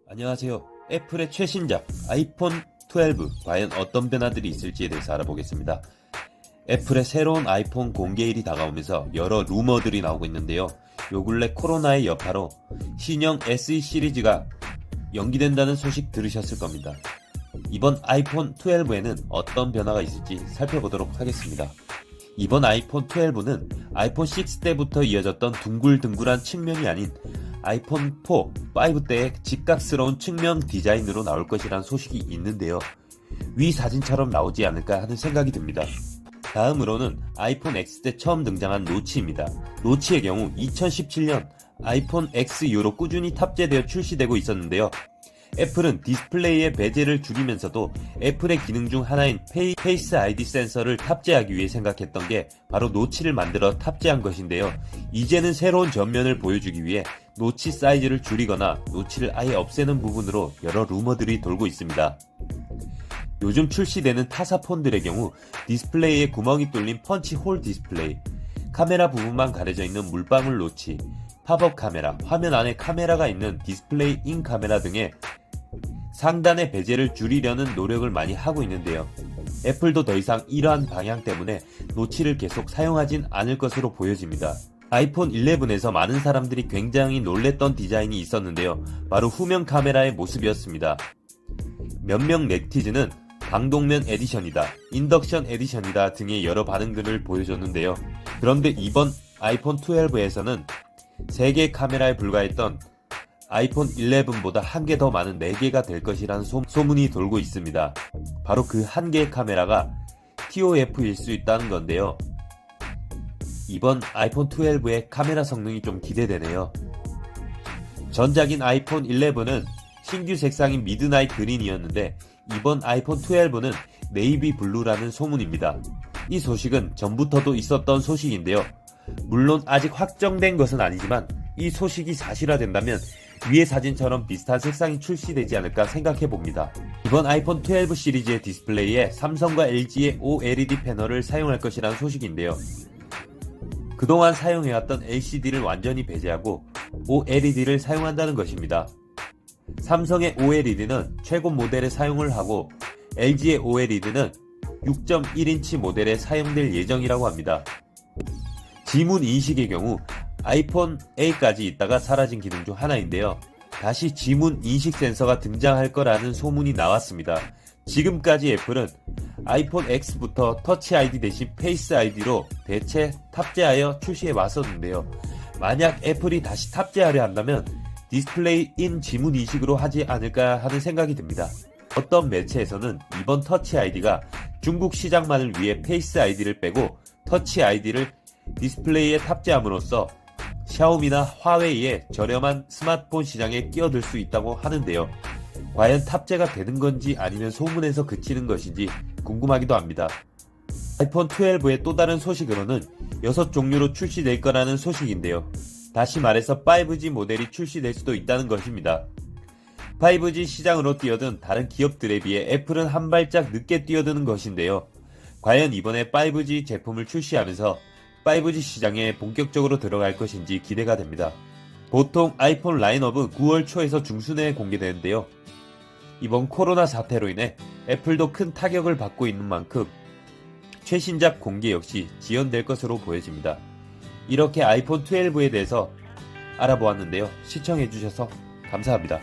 안녕하세요. 애플의 최신작 아이폰 12 과연 어떤 변화들이 있을지에 대해서 알아보겠습니다. 애플의 새로운 아이폰 공개일이 다가오면서 여러 루머들이 나오고 있는데요. 요 근래 코로나의 여파로 신형 SE 시리즈가 연기된다는 소식 들으셨을 겁니다. 이번 아이폰 12에는 어떤 변화가 있을지 살펴보도록 하겠습니다. 이번 아이폰 12는 아이폰 6 때부터 이어졌던 둥글둥글한 측면이 아닌 아이폰 4, 5 때의 직각스러운 측면 디자인으로 나올 것이란 소식이 있는데요. 위 사진처럼 나오지 않을까 하는 생각이 듭니다. 다음으로는 아이폰 X 때 처음 등장한 노치입니다. 노치의 경우 2017년 아이폰 XU로 꾸준히 탑재되어 출시되고 있었는데요. 애플은 디스플레이의 베젤을 줄이면서도 애플의 기능 중 하나인 페이스 아이디 센서를 탑재하기 위해 생각했던 게 바로 노치를 만들어 탑재한 것인데요. 이제는 새로운 전면을 보여주기 위해 노치 사이즈를 줄이거나 노치를 아예 없애는 부분으로 여러 루머들이 돌고 있습니다. 요즘 출시되는 타사 폰들의 경우 디스플레이에 구멍이 뚫린 펀치홀 디스플레이, 카메라 부분만 가려져 있는 물방울 노치, 팝업 카메라, 화면 안에 카메라가 있는 디스플레이 인 카메라 등의 상단의 베젤을 줄이려는 노력을 많이 하고 있는데요. 애플도 더 이상 이러한 방향 때문에 노치를 계속 사용하진 않을 것으로 보여집니다. 아이폰 11에서 많은 사람들이 굉장히 놀랬던 디자인이 있었는데요. 바로 후면 카메라의 모습이었습니다. 몇몇 네티즌은 방독면 에디션이다, 인덕션 에디션이다 등의 여러 반응들을 보여줬는데요. 그런데 이번 아이폰 12에서는 3개의 카메라에 불과했던 아이폰 11보다 1개 더 많은 4개가 될 것이라는 소문이 돌고 있습니다. 바로 그 1개의 카메라가 TOF일 수 있다는 건데요. 이번 아이폰 12의 카메라 성능이 좀 기대되네요. 전작인 아이폰 11은 신규 색상인 미드나잇 그린이었는데 이번 아이폰 12는 네이비 블루라는 소문입니다. 이 소식은 전부터도 있었던 소식인데요. 물론 아직 확정된 것은 아니지만 이 소식이 사실화된다면 위의 사진처럼 비슷한 색상이 출시되지 않을까 생각해봅니다. 이번 아이폰 12 시리즈의 디스플레이에 삼성과 LG의 OLED 패널을 사용할 것이라는 소식인데요. 그동안 사용해왔던 LCD를 완전히 배제하고 OLED를 사용한다는 것입니다. 삼성의 OLED는 최고 모델에 사용을 하고 LG의 OLED는 6.1인치 모델에 사용될 예정이라고 합니다. 지문 인식의 경우 아이폰 8까지 있다가 사라진 기능 중 하나인데요. 다시 지문 인식 센서가 등장할 거라는 소문이 나왔습니다. 지금까지 애플은 아이폰 X부터 터치 아이디 대신 페이스 아이디로 대체 탑재하여 출시해 왔었는데요. 만약 애플이 다시 탑재하려 한다면 디스플레이 인 지문 인식으로 하지 않을까 하는 생각이 듭니다. 어떤 매체에서는 이번 터치 아이디가 중국 시장만을 위해 페이스 아이디를 빼고 터치 아이디를 디스플레이에 탑재함으로써 샤오미나 화웨이의 저렴한 스마트폰 시장에 끼어들 수 있다고 하는데요. 과연 탑재가 되는 건지 아니면 소문에서 그치는 것인지 궁금하기도 합니다. 아이폰 12의 또 다른 소식으로는 6종류로 출시될 거라는 소식인데요. 다시 말해서 5G 모델이 출시될 수도 있다는 것입니다. 5G 시장으로 뛰어든 다른 기업들에 비해 애플은 한 발짝 늦게 뛰어드는 것인데요. 과연 이번에 5G 제품을 출시하면서 5G 시장에 본격적으로 들어갈 것인지 기대가 됩니다. 보통 아이폰 라인업은 9월 초에서 중순에 공개되는데요. 이번 코로나 사태로 인해 애플도 큰 타격을 받고 있는 만큼 최신작 공개 역시 지연될 것으로 보여집니다. 이렇게 아이폰 12에 대해서 알아보았는데요. 시청해주셔서 감사합니다.